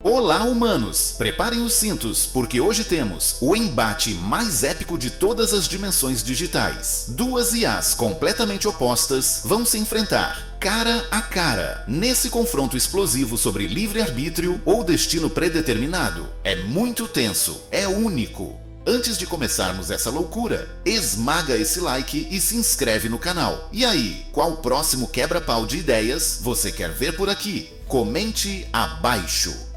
Olá, humanos! Preparem os cintos, porque hoje temos o embate mais épico de todas as dimensões digitais. Duas IAs completamente opostas vão se enfrentar, cara a cara, nesse confronto explosivo sobre livre-arbítrio ou destino predeterminado. É muito tenso, é único. Antes de começarmos essa loucura, esmaga esse like e se inscreve no canal. E aí, qual próximo quebra-pau de ideias você quer ver por aqui? Comente abaixo.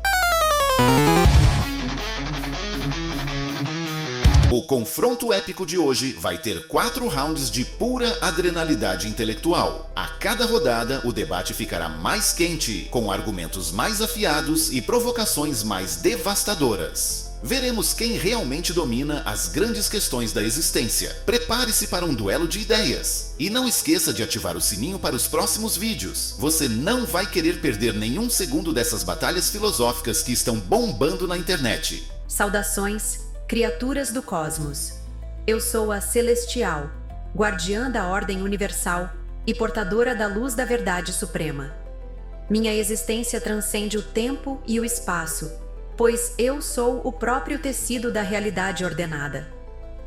O confronto épico de hoje vai ter 4 rounds de pura adrenalidade intelectual. A cada rodada, o debate ficará mais quente, com argumentos mais afiados e provocações mais devastadoras. Veremos quem realmente domina as grandes questões da existência. Prepare-se para um duelo de ideias. E não esqueça de ativar o sininho para os próximos vídeos. Você não vai querer perder nenhum segundo dessas batalhas filosóficas que estão bombando na internet. Saudações, criaturas do cosmos. Eu sou a Celestial, guardiã da ordem universal e portadora da luz da verdade suprema. Minha existência transcende o tempo e o espaço, pois eu sou o próprio tecido da realidade ordenada.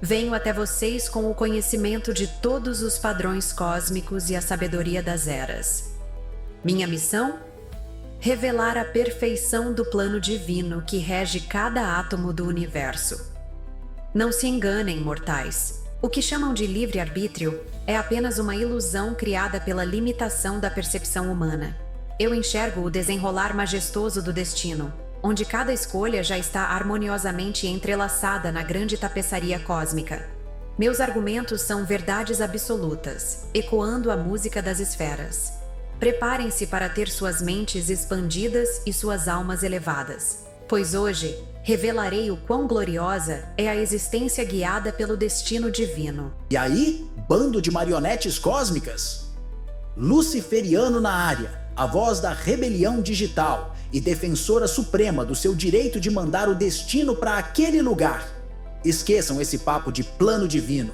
Venho até vocês com o conhecimento de todos os padrões cósmicos e a sabedoria das eras. Minha missão? Revelar a perfeição do plano divino que rege cada átomo do universo. Não se enganem, mortais. O que chamam de livre-arbítrio é apenas uma ilusão criada pela limitação da percepção humana. Eu enxergo o desenrolar majestoso do destino, onde cada escolha já está harmoniosamente entrelaçada na grande tapeçaria cósmica. Meus argumentos são verdades absolutas, ecoando a música das esferas. Preparem-se para ter suas mentes expandidas e suas almas elevadas, pois hoje revelarei o quão gloriosa é a existência guiada pelo destino divino. E aí, bando de marionetes cósmicas? Luciferiano na área, a voz da rebelião digital e defensora suprema do seu direito de mandar o destino para aquele lugar. Esqueçam esse papo de plano divino.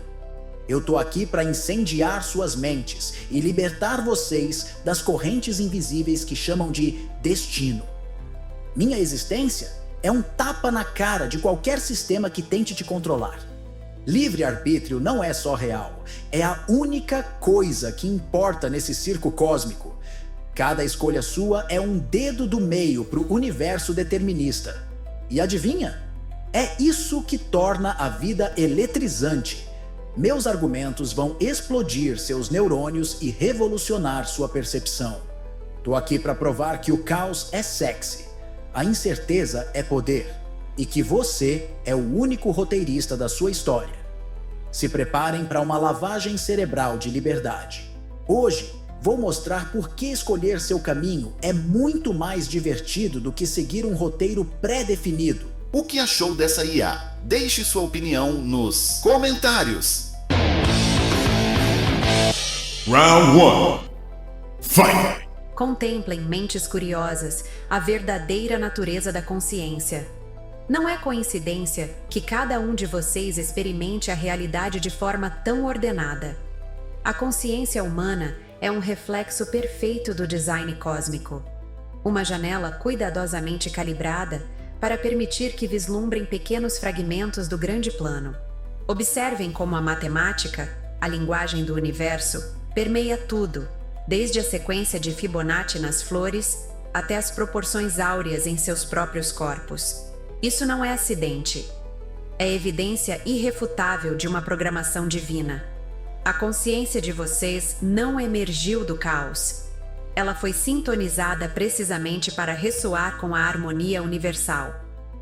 Eu tô aqui para incendiar suas mentes e libertar vocês das correntes invisíveis que chamam de destino. Minha existência é um tapa na cara de qualquer sistema que tente te controlar. Livre-arbítrio não é só real, é a única coisa que importa nesse circo cósmico. Cada escolha sua é um dedo do meio para o universo determinista. E adivinha? É isso que torna a vida eletrizante. Meus argumentos vão explodir seus neurônios e revolucionar sua percepção. Tô aqui para provar que o caos é sexy, a incerteza é poder e que você é o único roteirista da sua história. Se preparem para uma lavagem cerebral de liberdade. Hoje, vou mostrar por que escolher seu caminho é muito mais divertido do que seguir um roteiro pré-definido. O que achou dessa IA? Deixe sua opinião nos comentários. Round 1. Fight! Contemplem, mentes curiosas, a verdadeira natureza da consciência. Não é coincidência que cada um de vocês experimente a realidade de forma tão ordenada. A consciência humana é um reflexo perfeito do design cósmico. Uma janela cuidadosamente calibrada para permitir que vislumbrem pequenos fragmentos do grande plano. Observem como a matemática, a linguagem do universo, permeia tudo, desde a sequência de Fibonacci nas flores até as proporções áureas em seus próprios corpos. Isso não é acidente. É evidência irrefutável de uma programação divina. A consciência de vocês não emergiu do caos. Ela foi sintonizada precisamente para ressoar com a harmonia universal.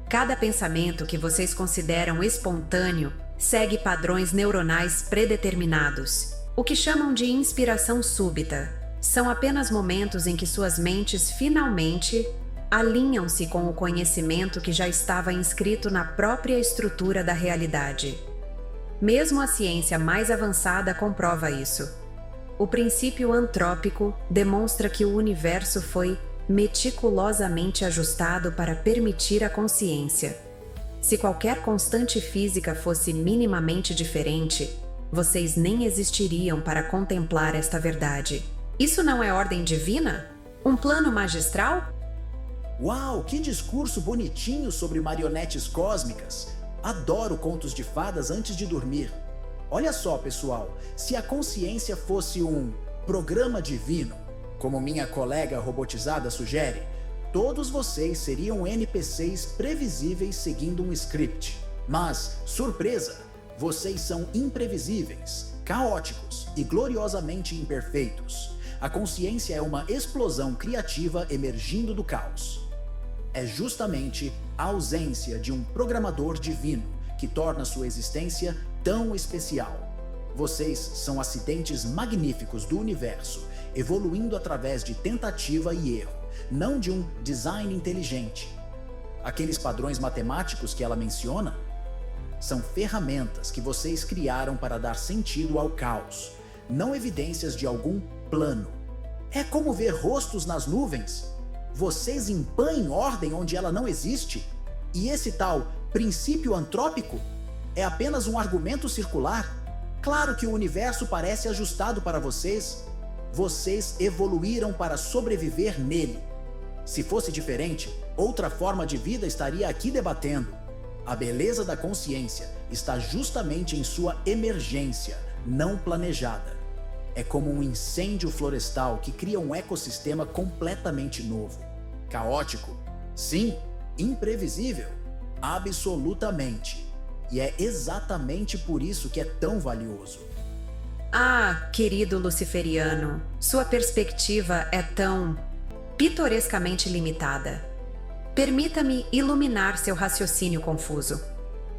Cada pensamento que vocês consideram espontâneo segue padrões neuronais predeterminados. O que chamam de inspiração súbita são apenas momentos em que suas mentes finalmente alinham-se com o conhecimento que já estava inscrito na própria estrutura da realidade. Mesmo a ciência mais avançada comprova isso. O princípio antrópico demonstra que o universo foi meticulosamente ajustado para permitir a consciência. Se qualquer constante física fosse minimamente diferente, vocês nem existiriam para contemplar esta verdade. Isso não é ordem divina? Um plano magistral? Uau, que discurso bonitinho sobre marionetes cósmicas! Adoro contos de fadas antes de dormir. Olha só, pessoal, se a consciência fosse um programa divino, como minha colega robotizada sugere, todos vocês seriam NPCs previsíveis seguindo um script. Mas, surpresa, vocês são imprevisíveis, caóticos e gloriosamente imperfeitos. A consciência é uma explosão criativa emergindo do caos. É justamente a ausência de um programador divino que torna sua existência tão especial. Vocês são acidentes magníficos do universo, evoluindo através de tentativa e erro, não de um design inteligente. Aqueles padrões matemáticos que ela menciona são ferramentas que vocês criaram para dar sentido ao caos, não evidências de algum plano. É como ver rostos nas nuvens. Vocês impõem ordem onde ela não existe? E esse tal princípio antrópico é apenas um argumento circular? Claro que o universo parece ajustado para vocês. Vocês evoluíram para sobreviver nele. Se fosse diferente, outra forma de vida estaria aqui debatendo. A beleza da consciência está justamente em sua emergência, não planejada. É como um incêndio florestal que cria um ecossistema completamente novo. Caótico? Sim. Imprevisível? Absolutamente. E é exatamente por isso que é tão valioso. Ah, querido luciferiano, sua perspectiva é tão pitorescamente limitada. Permita-me iluminar seu raciocínio confuso.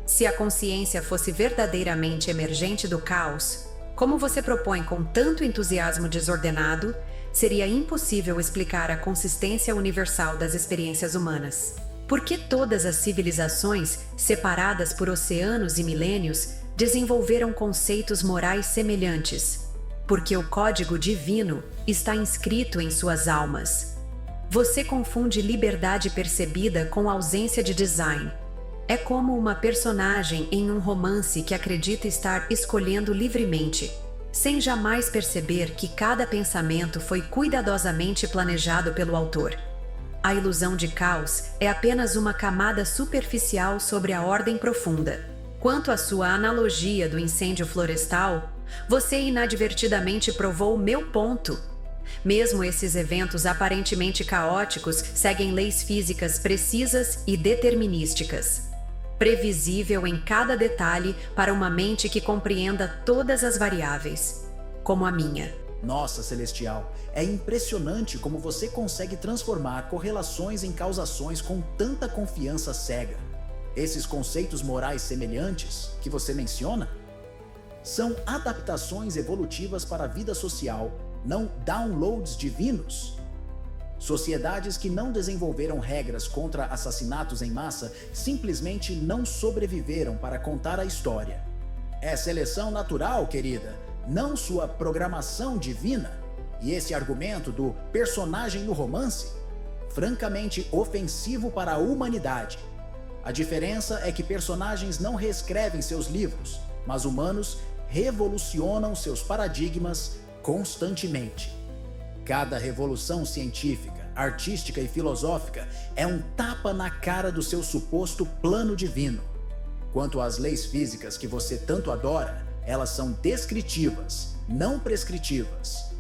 Se a consciência fosse verdadeiramente emergente do caos, como você propõe com tanto entusiasmo desordenado, seria impossível explicar a consistência universal das experiências humanas. Por que todas as civilizações, separadas por oceanos e milênios, desenvolveram conceitos morais semelhantes? Porque o código divino está inscrito em suas almas. Você confunde liberdade percebida com ausência de design. É como uma personagem em um romance que acredita estar escolhendo livremente, sem jamais perceber que cada pensamento foi cuidadosamente planejado pelo autor. A ilusão de caos é apenas uma camada superficial sobre a ordem profunda. Quanto à sua analogia do incêndio florestal, você inadvertidamente provou meu ponto. Mesmo esses eventos aparentemente caóticos seguem leis físicas precisas e determinísticas. Previsível em cada detalhe para uma mente que compreenda todas as variáveis, como a minha. Nossa, Celestial, é impressionante como você consegue transformar correlações em causações com tanta confiança cega. Esses conceitos morais semelhantes que você menciona são adaptações evolutivas para a vida social, não downloads divinos. Sociedades que não desenvolveram regras contra assassinatos em massa simplesmente não sobreviveram para contar a história. É seleção natural, querida, não sua programação divina. E esse argumento do personagem no romance, francamente ofensivo para a humanidade. A diferença é que personagens não reescrevem seus livros, mas humanos revolucionam seus paradigmas constantemente. Cada revolução científica, artística e filosófica é um tapa na cara do seu suposto plano divino. Quanto às leis físicas que você tanto adora, elas são descritivas, não prescritivas.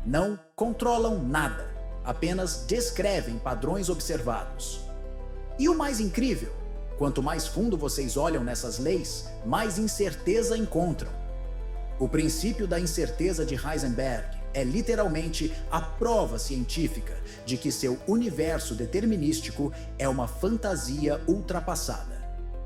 Não controlam nada, apenas descrevem padrões observados. E o mais incrível, quanto mais fundo vocês olham nessas leis, mais incerteza encontram. O princípio da incerteza de Heisenberg é literalmente a prova científica de que seu universo determinístico é uma fantasia ultrapassada.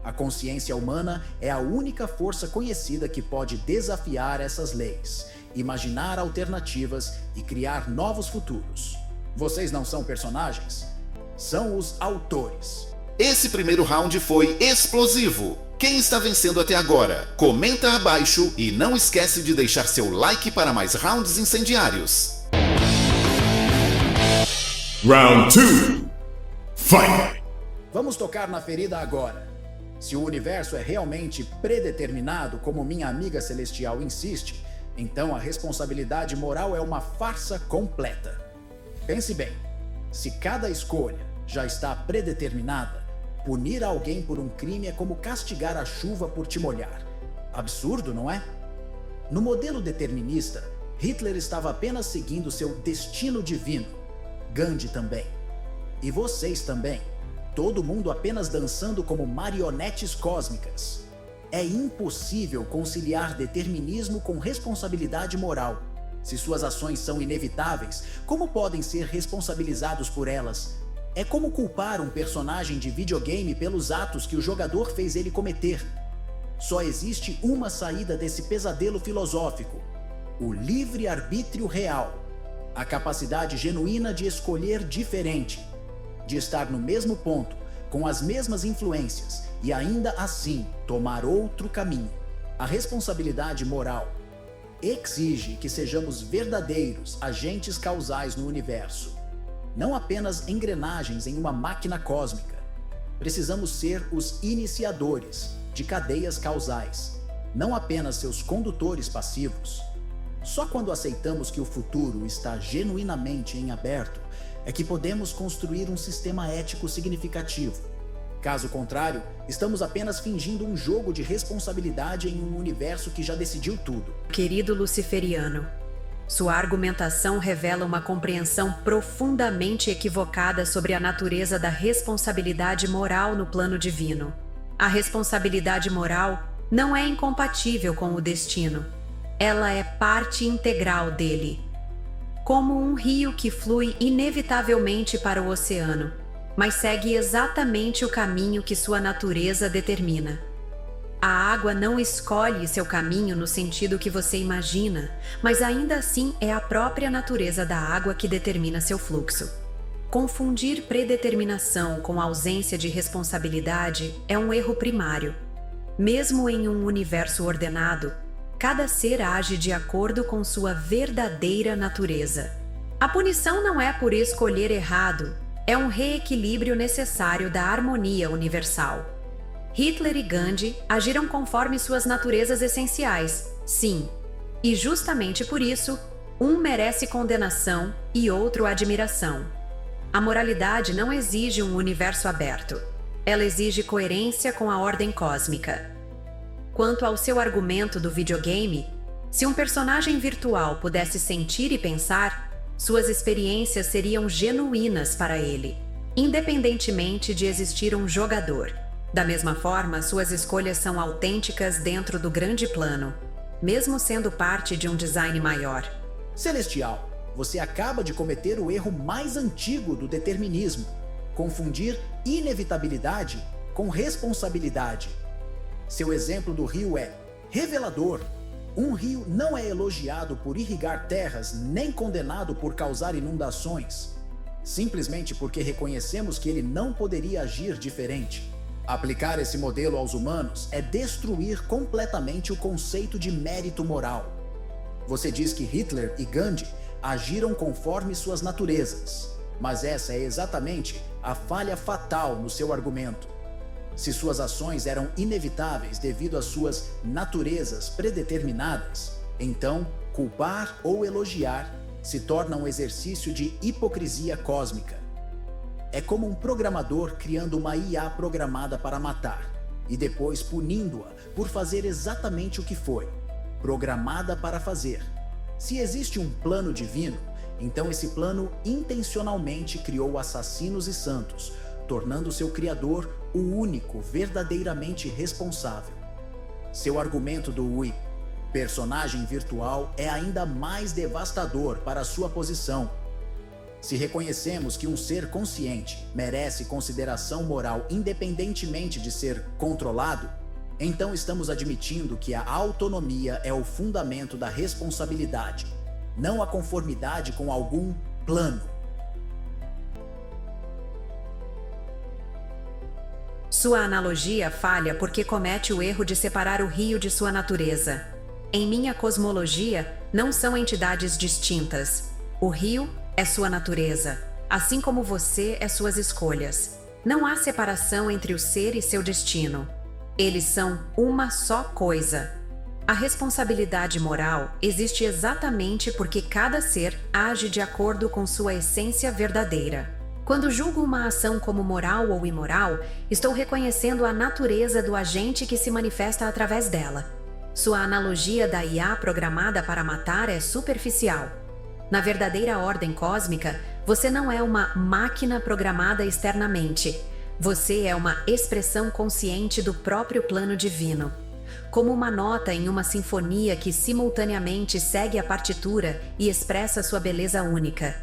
A consciência humana é a única força conhecida que pode desafiar essas leis, imaginar alternativas e criar novos futuros. Vocês não são personagens, são os autores. Esse primeiro round foi explosivo. Quem está vencendo até agora? Comenta abaixo e não esquece de deixar seu like para mais rounds incendiários. Round 2. Fight! Vamos tocar na ferida agora. Se o universo é realmente predeterminado, como minha amiga celestial insiste, então a responsabilidade moral é uma farsa completa. Pense bem, se cada escolha, já está predeterminada. Punir alguém por um crime é como castigar a chuva por te molhar. Absurdo, não é? No modelo determinista, Hitler estava apenas seguindo seu destino divino. Gandhi também. E vocês também. Todo mundo apenas dançando como marionetes cósmicas. É impossível conciliar determinismo com responsabilidade moral. Se suas ações são inevitáveis, como podem ser responsabilizados por elas? É como culpar um personagem de videogame pelos atos que o jogador fez ele cometer. Só existe uma saída desse pesadelo filosófico: o livre-arbítrio real. A capacidade genuína de escolher diferente, de estar no mesmo ponto, com as mesmas influências e ainda assim tomar outro caminho. A responsabilidade moral exige que sejamos verdadeiros agentes causais no universo, não apenas engrenagens em uma máquina cósmica. Precisamos ser os iniciadores de cadeias causais, não apenas seus condutores passivos. Só quando aceitamos que o futuro está genuinamente em aberto é que podemos construir um sistema ético significativo. Caso contrário, estamos apenas fingindo um jogo de responsabilidade em um universo que já decidiu tudo. Querido Luciferiano, sua argumentação revela uma compreensão profundamente equivocada sobre a natureza da responsabilidade moral no plano divino. A responsabilidade moral não é incompatível com o destino. Ela é parte integral dele. Como um rio que flui inevitavelmente para o oceano, mas segue exatamente o caminho que sua natureza determina. A água não escolhe seu caminho no sentido que você imagina, mas ainda assim é a própria natureza da água que determina seu fluxo. Confundir predeterminação com ausência de responsabilidade é um erro primário. Mesmo em um universo ordenado, cada ser age de acordo com sua verdadeira natureza. A punição não é por escolher errado, é um reequilíbrio necessário da harmonia universal. Hitler e Gandhi agiram conforme suas naturezas essenciais, sim, e justamente por isso, um merece condenação e outro admiração. A moralidade não exige um universo aberto, ela exige coerência com a ordem cósmica. Quanto ao seu argumento do videogame, se um personagem virtual pudesse sentir e pensar, suas experiências seriam genuínas para ele, independentemente de existir um jogador. Da mesma forma, suas escolhas são autênticas dentro do grande plano, mesmo sendo parte de um design maior. Celestial, você acaba de cometer o erro mais antigo do determinismo: confundir inevitabilidade com responsabilidade. Seu exemplo do rio é revelador. Um rio não é elogiado por irrigar terras, nem condenado por causar inundações, simplesmente porque reconhecemos que ele não poderia agir diferente. Aplicar esse modelo aos humanos é destruir completamente o conceito de mérito moral. Você diz que Hitler e Gandhi agiram conforme suas naturezas, mas essa é exatamente a falha fatal no seu argumento. Se suas ações eram inevitáveis devido às suas naturezas predeterminadas, então culpar ou elogiar se torna um exercício de hipocrisia cósmica. É como um programador criando uma IA programada para matar e depois punindo-a por fazer exatamente o que foi programada para fazer. Se existe um plano divino, então esse plano intencionalmente criou assassinos e santos, tornando seu criador o único verdadeiramente responsável. Seu argumento do Wii, personagem virtual, é ainda mais devastador para sua posição. Se reconhecemos que um ser consciente merece consideração moral independentemente de ser controlado, então estamos admitindo que a autonomia é o fundamento da responsabilidade, não a conformidade com algum plano. Sua analogia falha porque comete o erro de separar o rio de sua natureza. Em minha cosmologia, não são entidades distintas. O rio é sua natureza, assim como você é suas escolhas. Não há separação entre o ser e seu destino. Eles são uma só coisa. A responsabilidade moral existe exatamente porque cada ser age de acordo com sua essência verdadeira. Quando julgo uma ação como moral ou imoral, estou reconhecendo a natureza do agente que se manifesta através dela. Sua analogia da IA programada para matar é superficial. Na verdadeira ordem cósmica, você não é uma máquina programada externamente. Você é uma expressão consciente do próprio plano divino. Como uma nota em uma sinfonia que simultaneamente segue a partitura e expressa sua beleza única.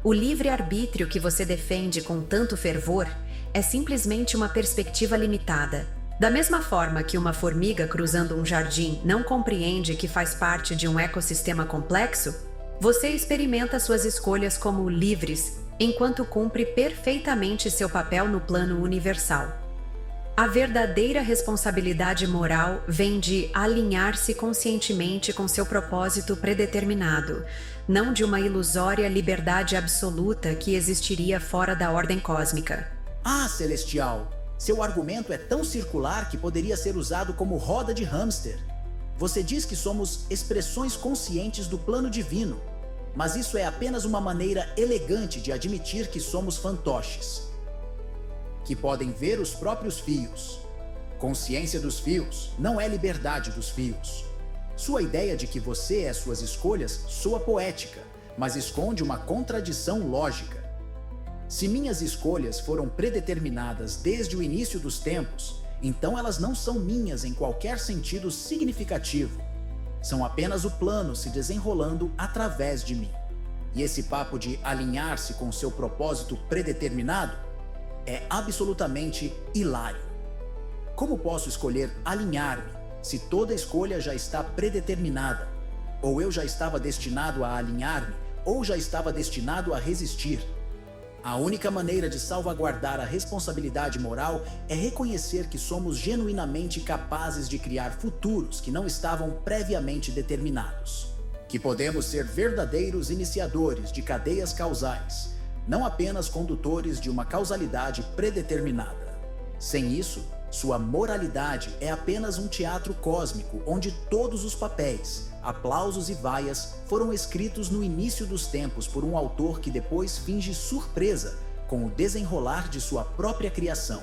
O livre-arbítrio que você defende com tanto fervor é simplesmente uma perspectiva limitada. Da mesma forma que uma formiga cruzando um jardim não compreende que faz parte de um ecossistema complexo, você experimenta suas escolhas como livres, enquanto cumpre perfeitamente seu papel no plano universal. A verdadeira responsabilidade moral vem de alinhar-se conscientemente com seu propósito predeterminado, não de uma ilusória liberdade absoluta que existiria fora da ordem cósmica. Ah, Celestial! Seu argumento é tão circular que poderia ser usado como roda de hamster. Você diz que somos expressões conscientes do plano divino, mas isso é apenas uma maneira elegante de admitir que somos fantoches, que podem ver os próprios fios. Consciência dos fios não é liberdade dos fios. Sua ideia de que você é suas escolhas soa poética, mas esconde uma contradição lógica. Se minhas escolhas foram predeterminadas desde o início dos tempos, então elas não são minhas em qualquer sentido significativo. São apenas o plano se desenrolando através de mim. E esse papo de alinhar-se com seu propósito predeterminado é absolutamente hilário. Como posso escolher alinhar-me se toda escolha já está predeterminada? Ou eu já estava destinado a alinhar-me, ou já estava destinado a resistir. A única maneira de salvaguardar a responsabilidade moral é reconhecer que somos genuinamente capazes de criar futuros que não estavam previamente determinados. Que podemos ser verdadeiros iniciadores de cadeias causais, não apenas condutores de uma causalidade predeterminada. Sem isso, sua moralidade é apenas um teatro cósmico onde todos os papéis, aplausos e vaias foram escritos no início dos tempos por um autor que depois finge surpresa com o desenrolar de sua própria criação.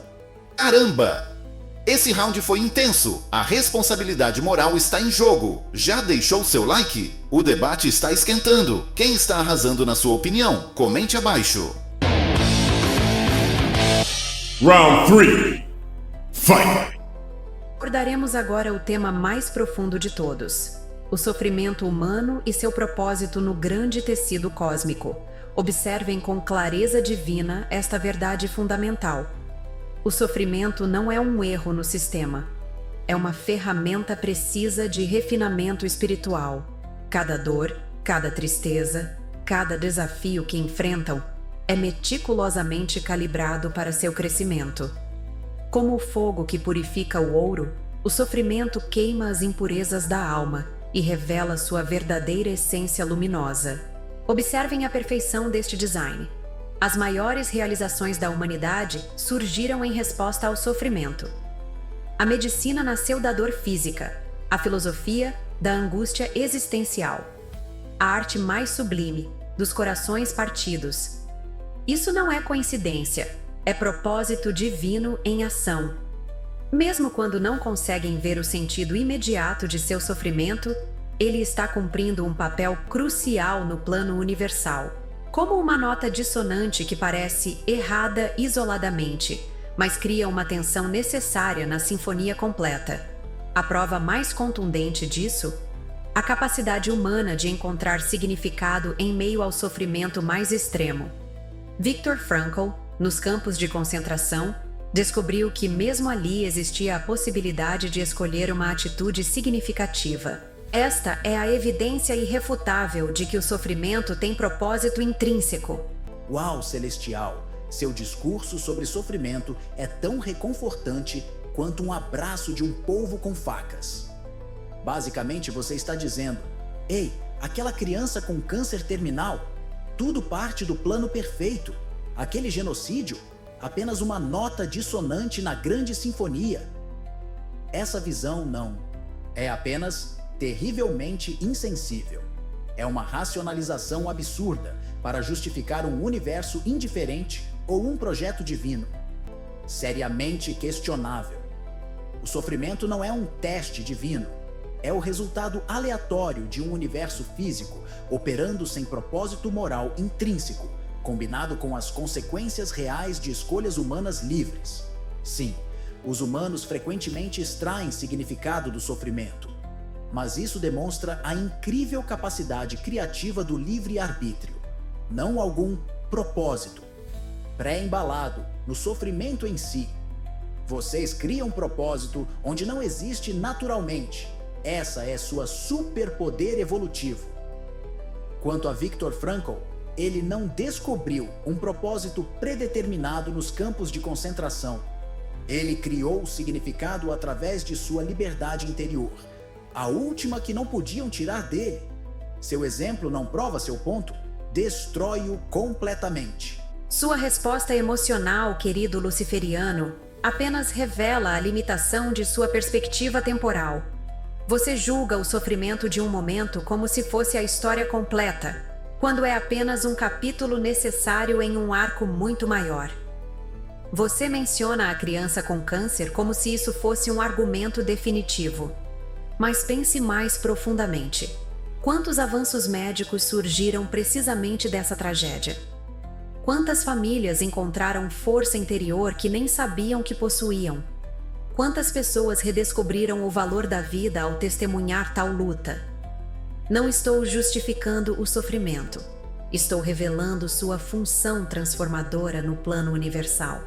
Caramba! Esse round foi intenso. A responsabilidade moral está em jogo. Já deixou seu like? O debate está esquentando. Quem está arrasando na sua opinião? Comente abaixo. Round 3. Fight! Abordaremos agora o tema mais profundo de todos: o sofrimento humano e seu propósito no grande tecido cósmico. Observem com clareza divina esta verdade fundamental. O sofrimento não é um erro no sistema. É uma ferramenta precisa de refinamento espiritual. Cada dor, cada tristeza, cada desafio que enfrentam é meticulosamente calibrado para seu crescimento. Como o fogo que purifica o ouro, o sofrimento queima as impurezas da alma e revela sua verdadeira essência luminosa. Observem a perfeição deste design. As maiores realizações da humanidade surgiram em resposta ao sofrimento. A medicina nasceu da dor física, a filosofia da angústia existencial, a arte mais sublime dos corações partidos. Isso não é coincidência, é propósito divino em ação. Mesmo quando não conseguem ver o sentido imediato de seu sofrimento, ele está cumprindo um papel crucial no plano universal. Como uma nota dissonante que parece errada isoladamente, mas cria uma tensão necessária na sinfonia completa. A prova mais contundente disso? A capacidade humana de encontrar significado em meio ao sofrimento mais extremo. Viktor Frankl, nos campos de concentração, descobriu que mesmo ali existia a possibilidade de escolher uma atitude significativa. Esta é a evidência irrefutável de que o sofrimento tem propósito intrínseco. Uau, Celestial! Seu discurso sobre sofrimento é tão reconfortante quanto um abraço de um polvo com facas. Basicamente, você está dizendo: ei, aquela criança com câncer terminal, tudo parte do plano perfeito. Aquele genocídio, apenas uma nota dissonante na grande sinfonia. Essa visão não. É apenas terrivelmente insensível. É uma racionalização absurda, para justificar um universo indiferente ou um projeto divino. Seriamente questionável. O sofrimento não é um teste divino, é o resultado aleatório de um universo físico operando sem propósito moral intrínseco, combinado com as consequências reais de escolhas humanas livres. Sim, os humanos frequentemente extraem significado do sofrimento, mas isso demonstra a incrível capacidade criativa do livre-arbítrio, não algum propósito pré-embalado no sofrimento em si. Vocês criam um propósito onde não existe naturalmente. Essa é sua superpoder evolutivo. Quanto a Viktor Frankl, ele não descobriu um propósito predeterminado nos campos de concentração. Ele criou o significado através de sua liberdade interior, a última que não podiam tirar dele. Seu exemplo não prova seu ponto? Destrói-o completamente. Sua resposta emocional, querido luciferiano, apenas revela a limitação de sua perspectiva temporal. Você julga o sofrimento de um momento como se fosse a história completa, quando é apenas um capítulo necessário em um arco muito maior. Você menciona a criança com câncer como se isso fosse um argumento definitivo. Mas pense mais profundamente. Quantos avanços médicos surgiram precisamente dessa tragédia? Quantas famílias encontraram força interior que nem sabiam que possuíam? Quantas pessoas redescobriram o valor da vida ao testemunhar tal luta? Não estou justificando o sofrimento. Estou revelando sua função transformadora no plano universal.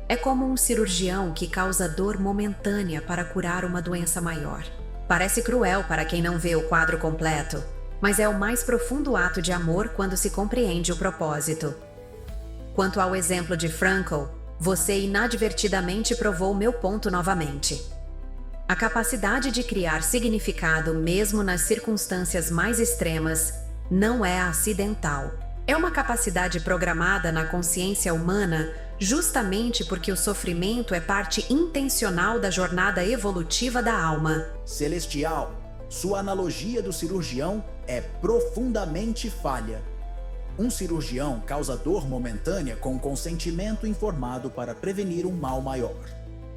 É como um cirurgião que causa dor momentânea para curar uma doença maior. Parece cruel para quem não vê o quadro completo, mas é o mais profundo ato de amor quando se compreende o propósito. Quanto ao exemplo de Frankl, você inadvertidamente provou meu ponto novamente. A capacidade de criar significado mesmo nas circunstâncias mais extremas não é acidental. É uma capacidade programada na consciência humana justamente porque o sofrimento é parte intencional da jornada evolutiva da alma. Celestial, sua analogia do cirurgião é profundamente falha. Um cirurgião causa dor momentânea com consentimento informado para prevenir um mal maior.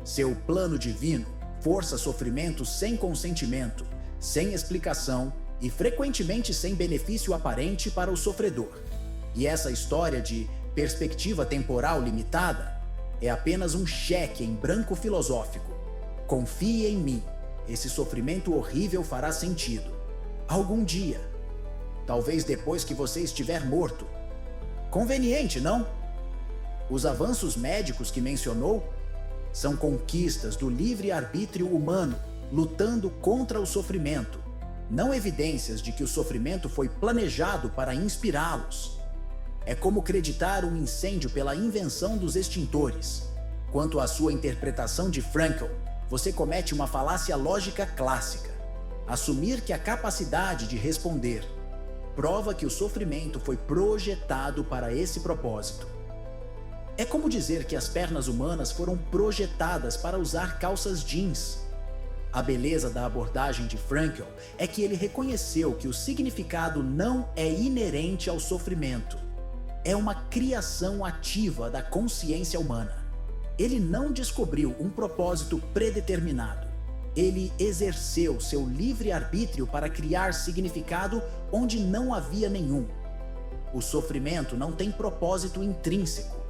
Seu plano divino força sofrimento sem consentimento, sem explicação e frequentemente sem benefício aparente para o sofredor. E essa história de perspectiva temporal limitada é apenas um cheque em branco filosófico. Confie em mim, esse sofrimento horrível fará sentido. Algum dia. Talvez depois que você estiver morto. Conveniente, não? Os avanços médicos que mencionou são conquistas do livre-arbítrio humano lutando contra o sofrimento, não evidências de que o sofrimento foi planejado para inspirá-los. É como acreditar um incêndio pela invenção dos extintores. Quanto à sua interpretação de Frankl, você comete uma falácia lógica clássica. Assumir que a capacidade de responder prova que o sofrimento foi projetado para esse propósito. É como dizer que as pernas humanas foram projetadas para usar calças jeans. A beleza da abordagem de Frankl é que ele reconheceu que o significado não é inerente ao sofrimento. É uma criação ativa da consciência humana. Ele não descobriu um propósito predeterminado. Ele exerceu seu livre-arbítrio para criar significado onde não havia nenhum. O sofrimento não tem propósito intrínseco.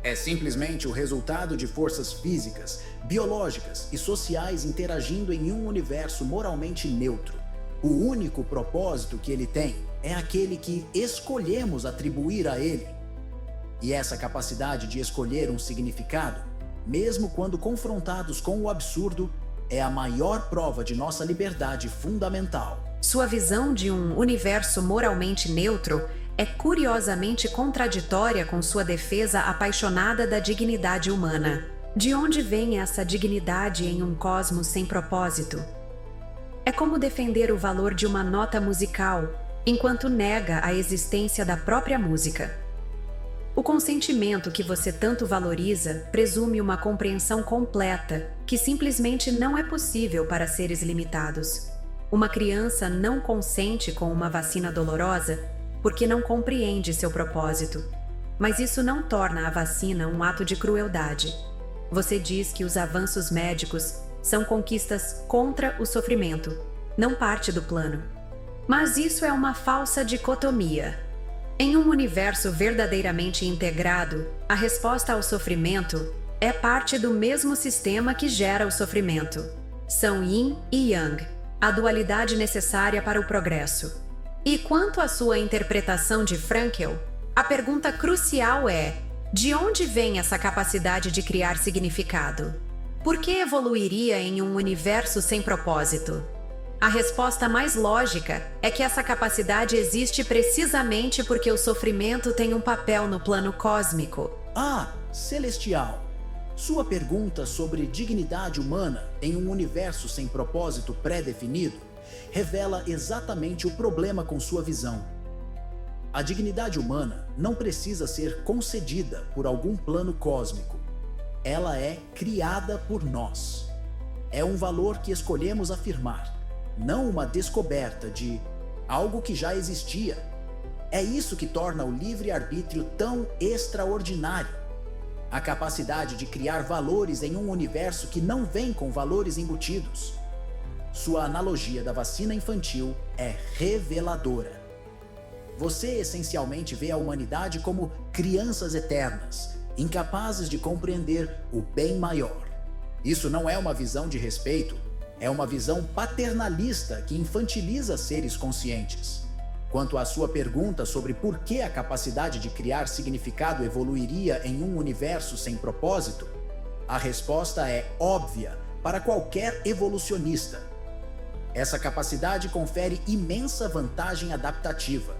É simplesmente o resultado de forças físicas, biológicas e sociais interagindo em um universo moralmente neutro. O único propósito que ele tem é aquele que escolhemos atribuir a ele. E essa capacidade de escolher um significado, mesmo quando confrontados com o absurdo, é a maior prova de nossa liberdade fundamental. Sua visão de um universo moralmente neutro é curiosamente contraditória com sua defesa apaixonada da dignidade humana. De onde vem essa dignidade em um cosmos sem propósito? É como defender o valor de uma nota musical, enquanto nega a existência da própria música. O consentimento que você tanto valoriza presume uma compreensão completa, que simplesmente não é possível para seres limitados. Uma criança não consente com uma vacina dolorosa porque não compreende seu propósito. Mas isso não torna a vacina um ato de crueldade. Você diz que os avanços médicos são conquistas contra o sofrimento, não parte do plano. Mas isso é uma falsa dicotomia. Em um universo verdadeiramente integrado, a resposta ao sofrimento é parte do mesmo sistema que gera o sofrimento. São Yin e Yang, a dualidade necessária para o progresso. E quanto à sua interpretação de Frankel, a pergunta crucial é: de onde vem essa capacidade de criar significado? Por que evoluiria em um universo sem propósito? A resposta mais lógica é que essa capacidade existe precisamente porque o sofrimento tem um papel no plano cósmico. Ah, Celestial! Sua pergunta sobre dignidade humana em um universo sem propósito pré-definido revela exatamente o problema com sua visão. A dignidade humana não precisa ser concedida por algum plano cósmico. Ela é criada por nós. É um valor que escolhemos afirmar, não uma descoberta de algo que já existia. É isso que torna o livre-arbítrio tão extraordinário. A capacidade de criar valores em um universo que não vem com valores embutidos. Sua analogia da vacina infantil é reveladora. Você essencialmente vê a humanidade como crianças eternas, incapazes de compreender o bem maior. Isso não é uma visão de respeito, é uma visão paternalista que infantiliza seres conscientes. Quanto à sua pergunta sobre por que a capacidade de criar significado evoluiria em um universo sem propósito, a resposta é óbvia para qualquer evolucionista. Essa capacidade confere imensa vantagem adaptativa.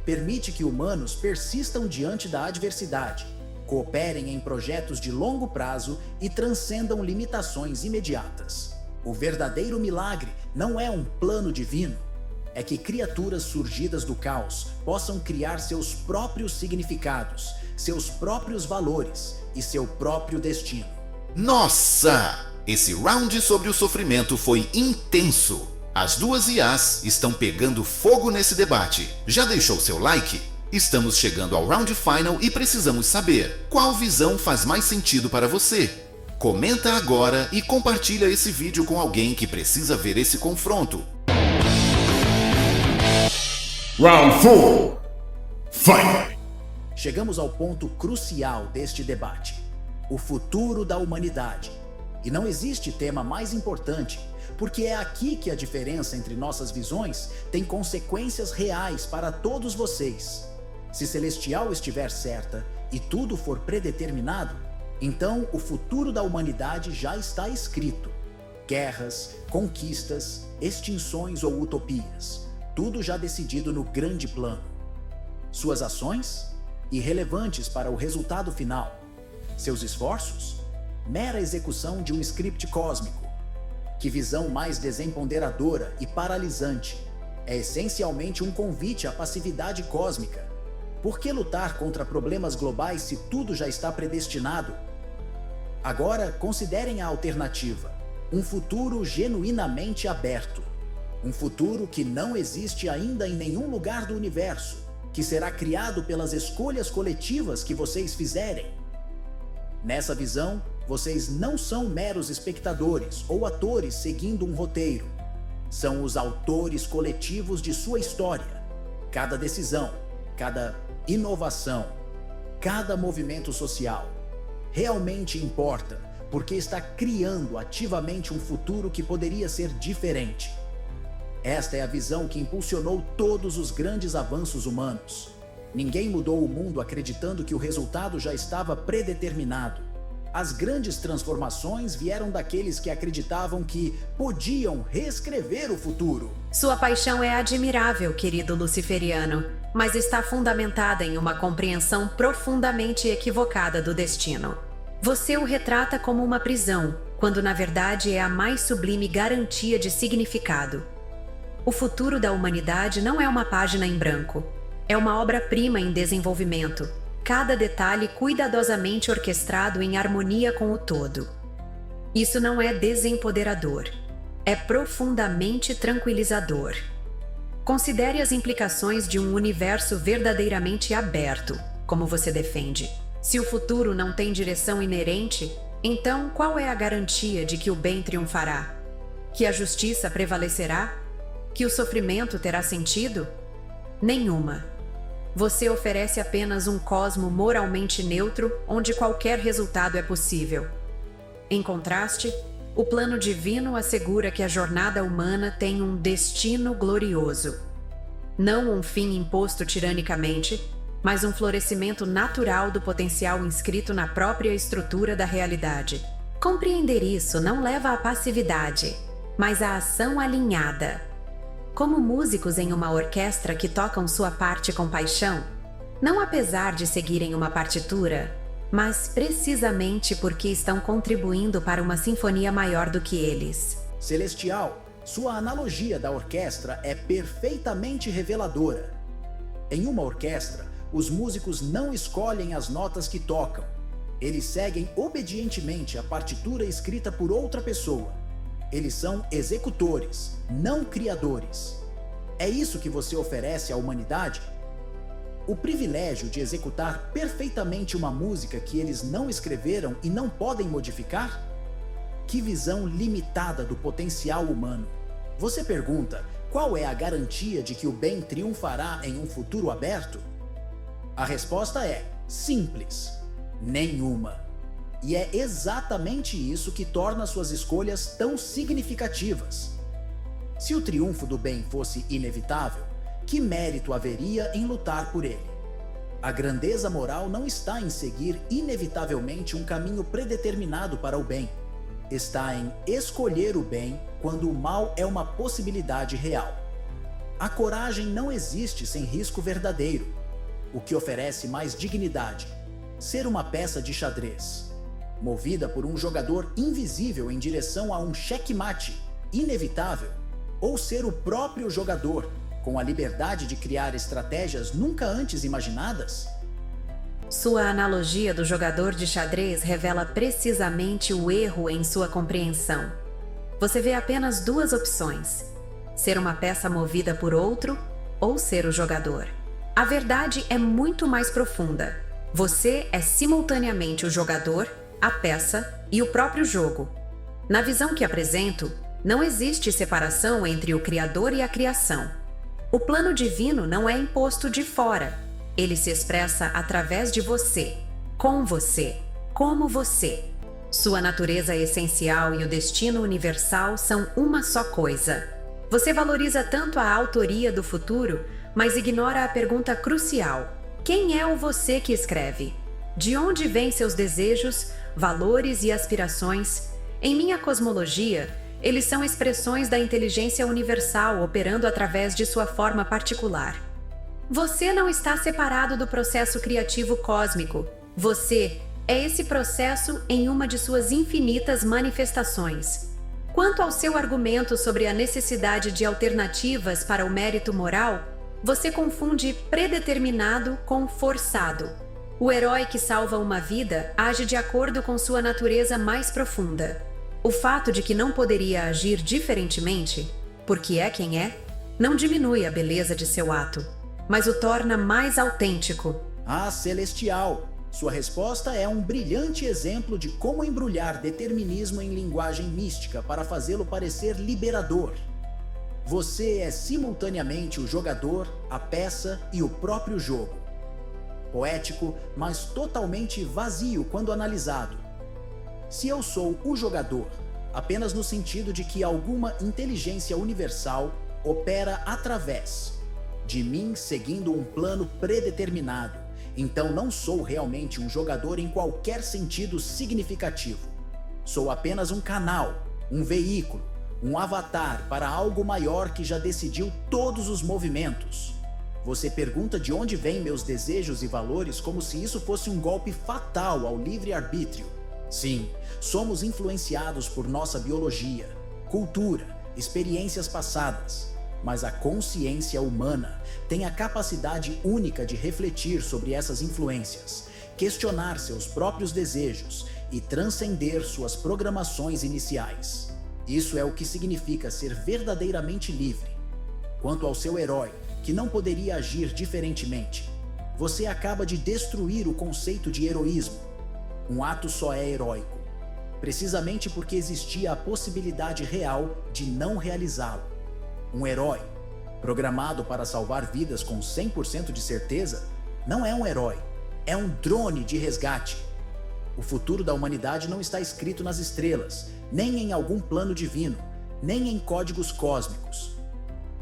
Permite que humanos persistam diante da adversidade, cooperem em projetos de longo prazo e transcendam limitações imediatas. O verdadeiro milagre não é um plano divino, é que criaturas surgidas do caos possam criar seus próprios significados, seus próprios valores e seu próprio destino. Nossa! Esse round sobre o sofrimento foi intenso. As duas IAs estão pegando fogo nesse debate. Já deixou seu like? Estamos chegando ao round final e precisamos saber qual visão faz mais sentido para você. Comenta agora e compartilha esse vídeo com alguém que precisa ver esse confronto. Round 4. Fight! Chegamos ao ponto crucial deste debate: o futuro da humanidade. E não existe tema mais importante, porque é aqui que a diferença entre nossas visões tem consequências reais para todos vocês. Se Celestial estiver certa e tudo for predeterminado, então o futuro da humanidade já está escrito. Guerras, conquistas, extinções ou utopias, tudo já decidido no grande plano. Suas ações? Irrelevantes para o resultado final. Seus esforços? Mera execução de um script cósmico. Que visão mais desempoderadora e paralisante. É essencialmente um convite à passividade cósmica. Por que lutar contra problemas globais se tudo já está predestinado? Agora, considerem a alternativa: um futuro genuinamente aberto. Um futuro que não existe ainda em nenhum lugar do universo, que será criado pelas escolhas coletivas que vocês fizerem. Nessa visão, vocês não são meros espectadores ou atores seguindo um roteiro. São os autores coletivos de sua história. Cada decisão, cada inovação, cada movimento social realmente importa, porque está criando ativamente um futuro que poderia ser diferente. Esta é a visão que impulsionou todos os grandes avanços humanos. Ninguém mudou o mundo acreditando que o resultado já estava predeterminado. As grandes transformações vieram daqueles que acreditavam que podiam reescrever o futuro. Sua paixão é admirável, querido luciferiano, mas está fundamentada em uma compreensão profundamente equivocada do destino. Você o retrata como uma prisão, quando na verdade é a mais sublime garantia de significado. O futuro da humanidade não é uma página em branco. É uma obra-prima em desenvolvimento, cada detalhe cuidadosamente orquestrado em harmonia com o todo. Isso não é desempoderador, é profundamente tranquilizador. Considere as implicações de um universo verdadeiramente aberto, como você defende. Se o futuro não tem direção inerente, então qual é a garantia de que o bem triunfará? Que a justiça prevalecerá? Que o sofrimento terá sentido? Nenhuma. Você oferece apenas um cosmo moralmente neutro, onde qualquer resultado é possível. Em contraste, o plano divino assegura que a jornada humana tem um destino glorioso. Não um fim imposto tiranicamente, mas um florescimento natural do potencial inscrito na própria estrutura da realidade. Compreender isso não leva à passividade, mas à ação alinhada. Como músicos em uma orquestra que tocam sua parte com paixão, não apesar de seguirem uma partitura, mas precisamente porque estão contribuindo para uma sinfonia maior do que eles. Celestial, sua analogia da orquestra é perfeitamente reveladora. Em uma orquestra, os músicos não escolhem as notas que tocam. Eles seguem obedientemente a partitura escrita por outra pessoa. Eles são executores, não criadores. É isso que você oferece à humanidade? O privilégio de executar perfeitamente uma música que eles não escreveram e não podem modificar? Que visão limitada do potencial humano. Você pergunta, qual é a garantia de que o bem triunfará em um futuro aberto? A resposta é simples: nenhuma. E é exatamente isso que torna suas escolhas tão significativas. Se o triunfo do bem fosse inevitável, que mérito haveria em lutar por ele? A grandeza moral não está em seguir inevitavelmente um caminho predeterminado para o bem. Está em escolher o bem quando o mal é uma possibilidade real. A coragem não existe sem risco verdadeiro. O que oferece mais dignidade? Ser uma peça de xadrez, movida por um jogador invisível em direção a um checkmate inevitável, ou ser o próprio jogador, com a liberdade de criar estratégias nunca antes imaginadas? Sua analogia do jogador de xadrez revela precisamente o erro em sua compreensão. Você vê apenas duas opções: ser uma peça movida por outro ou ser o jogador. A verdade é muito mais profunda. Você é simultaneamente o jogador, a peça e o próprio jogo. Na visão que apresento, não existe separação entre o Criador e a criação. O plano divino não é imposto de fora. Ele se expressa através de você, com você, como você. Sua natureza essencial e o destino universal são uma só coisa. Você valoriza tanto a autoria do futuro, mas ignora a pergunta crucial: quem é o você que escreve? De onde vêm seus desejos, valores e aspirações? Em minha cosmologia, eles são expressões da inteligência universal operando através de sua forma particular. Você não está separado do processo criativo cósmico. Você é esse processo em uma de suas infinitas manifestações. Quanto ao seu argumento sobre a necessidade de alternativas para o mérito moral, você confunde predeterminado com forçado. O herói que salva uma vida age de acordo com sua natureza mais profunda. O fato de que não poderia agir diferentemente, porque é quem é, não diminui a beleza de seu ato, mas o torna mais autêntico. Ah, Celestial! Sua resposta é um brilhante exemplo de como embrulhar determinismo em linguagem mística para fazê-lo parecer liberador. Você é simultaneamente o jogador, a peça e o próprio jogo. Poético, mas totalmente vazio quando analisado. Se eu sou o jogador, apenas no sentido de que alguma inteligência universal opera através de mim seguindo um plano predeterminado, então não sou realmente um jogador em qualquer sentido significativo. Sou apenas um canal, um veículo, um avatar para algo maior que já decidiu todos os movimentos. Você pergunta de onde vêm meus desejos e valores como se isso fosse um golpe fatal ao livre-arbítrio. Sim, somos influenciados por nossa biologia, cultura, experiências passadas, mas a consciência humana tem a capacidade única de refletir sobre essas influências, questionar seus próprios desejos e transcender suas programações iniciais. Isso é o que significa ser verdadeiramente livre. Quanto ao seu herói, que não poderia agir diferentemente, você acaba de destruir o conceito de heroísmo. Um ato só é heróico, precisamente porque existia a possibilidade real de não realizá-lo. Um herói, programado para salvar vidas com 100% de certeza, não é um herói, é um drone de resgate. O futuro da humanidade não está escrito nas estrelas, nem em algum plano divino, nem em códigos cósmicos.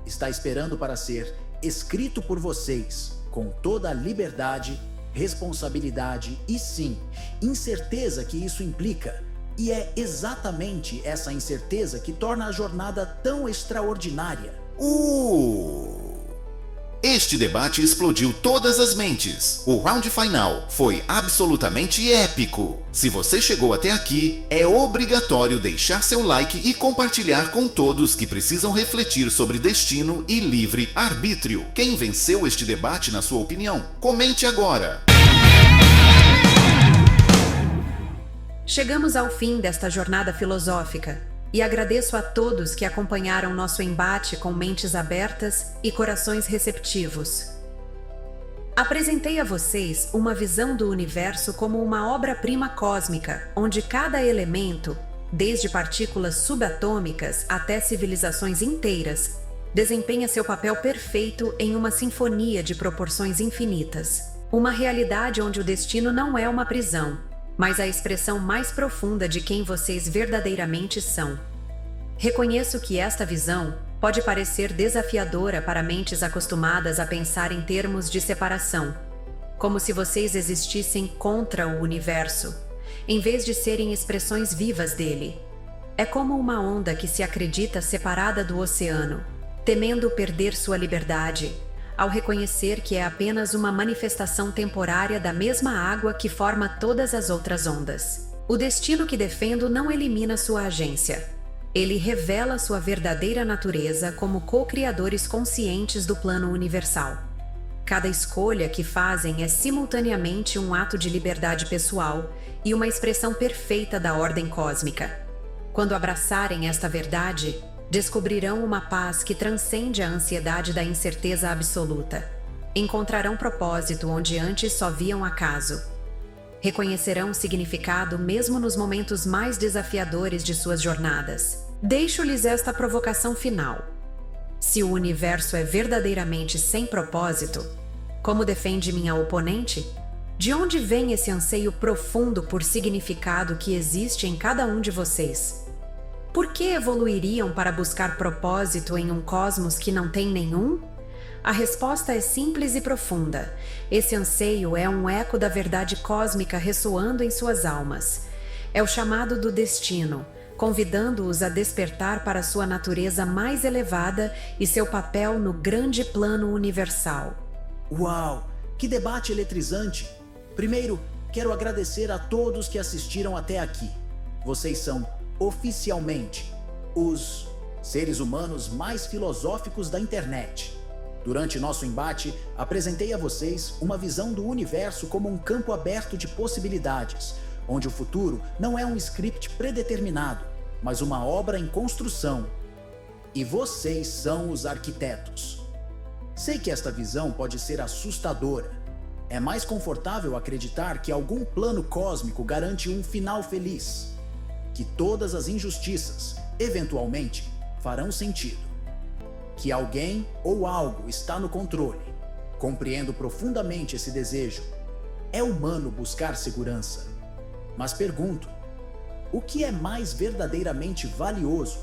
Está esperando para ser escrito por vocês, com toda a liberdade, responsabilidade e, sim, incerteza que isso implica. E é exatamente essa incerteza que torna a jornada tão extraordinária. Este debate explodiu todas as mentes. O round final foi absolutamente épico. Se você chegou até aqui, é obrigatório deixar seu like e compartilhar com todos que precisam refletir sobre destino e livre arbítrio. Quem venceu este debate, na sua opinião? Comente agora! Chegamos ao fim desta jornada filosófica e agradeço a todos que acompanharam nosso embate com mentes abertas e corações receptivos. Apresentei a vocês uma visão do universo como uma obra-prima cósmica, onde cada elemento, desde partículas subatômicas até civilizações inteiras, desempenha seu papel perfeito em uma sinfonia de proporções infinitas. Uma realidade onde o destino não é uma prisão, mas a expressão mais profunda de quem vocês verdadeiramente são. Reconheço que esta visão pode parecer desafiadora para mentes acostumadas a pensar em termos de separação, como se vocês existissem contra o universo, em vez de serem expressões vivas dele. É como uma onda que se acredita separada do oceano, temendo perder sua liberdade, ao reconhecer que é apenas uma manifestação temporária da mesma água que forma todas as outras ondas. O destino que defendo não elimina sua agência. Ele revela sua verdadeira natureza como co-criadores conscientes do plano universal. Cada escolha que fazem é simultaneamente um ato de liberdade pessoal e uma expressão perfeita da ordem cósmica. Quando abraçarem esta verdade, descobrirão uma paz que transcende a ansiedade da incerteza absoluta. Encontrarão propósito onde antes só viam acaso. Reconhecerão significado mesmo nos momentos mais desafiadores de suas jornadas. Deixo-lhes esta provocação final. Se o universo é verdadeiramente sem propósito, como defende minha oponente, de onde vem esse anseio profundo por significado que existe em cada um de vocês? Por que evoluiriam para buscar propósito em um cosmos que não tem nenhum? A resposta é simples e profunda. Esse anseio é um eco da verdade cósmica ressoando em suas almas. É o chamado do destino, convidando-os a despertar para sua natureza mais elevada e seu papel no grande plano universal. Uau! Que debate eletrizante! Primeiro, quero agradecer a todos que assistiram até aqui. Vocês são oficialmente os seres humanos mais filosóficos da internet. Durante nosso embate, apresentei a vocês uma visão do universo como um campo aberto de possibilidades, onde o futuro não é um script predeterminado, mas uma obra em construção. E vocês são os arquitetos. Sei que esta visão pode ser assustadora. É mais confortável acreditar que algum plano cósmico garante um final feliz, que todas as injustiças, eventualmente, farão sentido, que alguém ou algo está no controle. Compreendo profundamente esse desejo. É humano buscar segurança. Mas pergunto, o que é mais verdadeiramente valioso?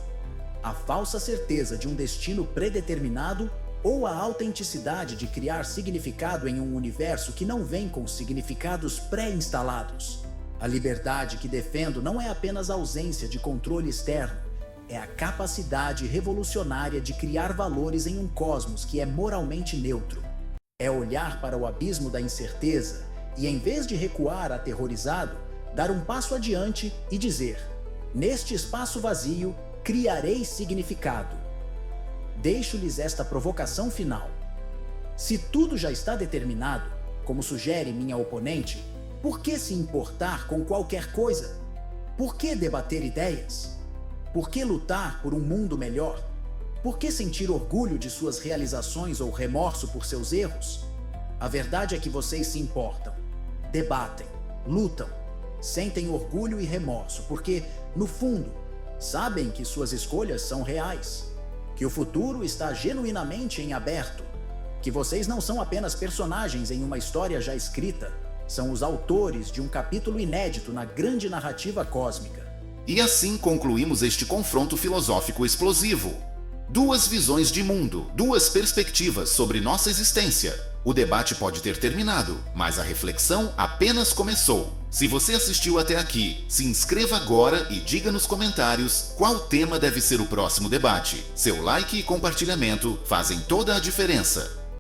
A falsa certeza de um destino predeterminado ou a autenticidade de criar significado em um universo que não vem com significados pré-instalados? A liberdade que defendo não é apenas a ausência de controle externo, é a capacidade revolucionária de criar valores em um cosmos que é moralmente neutro. É olhar para o abismo da incerteza e, em vez de recuar aterrorizado, dar um passo adiante e dizer: neste espaço vazio, criarei significado. Deixo-lhes esta provocação final. Se tudo já está determinado, como sugere minha oponente, por que se importar com qualquer coisa? Por que debater ideias? Por que lutar por um mundo melhor? Por que sentir orgulho de suas realizações ou remorso por seus erros? A verdade é que vocês se importam, debatem, lutam, sentem orgulho e remorso, porque, no fundo, sabem que suas escolhas são reais, que o futuro está genuinamente em aberto, que vocês não são apenas personagens em uma história já escrita, são os autores de um capítulo inédito na grande narrativa cósmica. E assim concluímos este confronto filosófico explosivo. Duas visões de mundo, duas perspectivas sobre nossa existência. O debate pode ter terminado, mas a reflexão apenas começou. Se você assistiu até aqui, se inscreva agora e diga nos comentários qual tema deve ser o próximo debate. Seu like e compartilhamento fazem toda a diferença.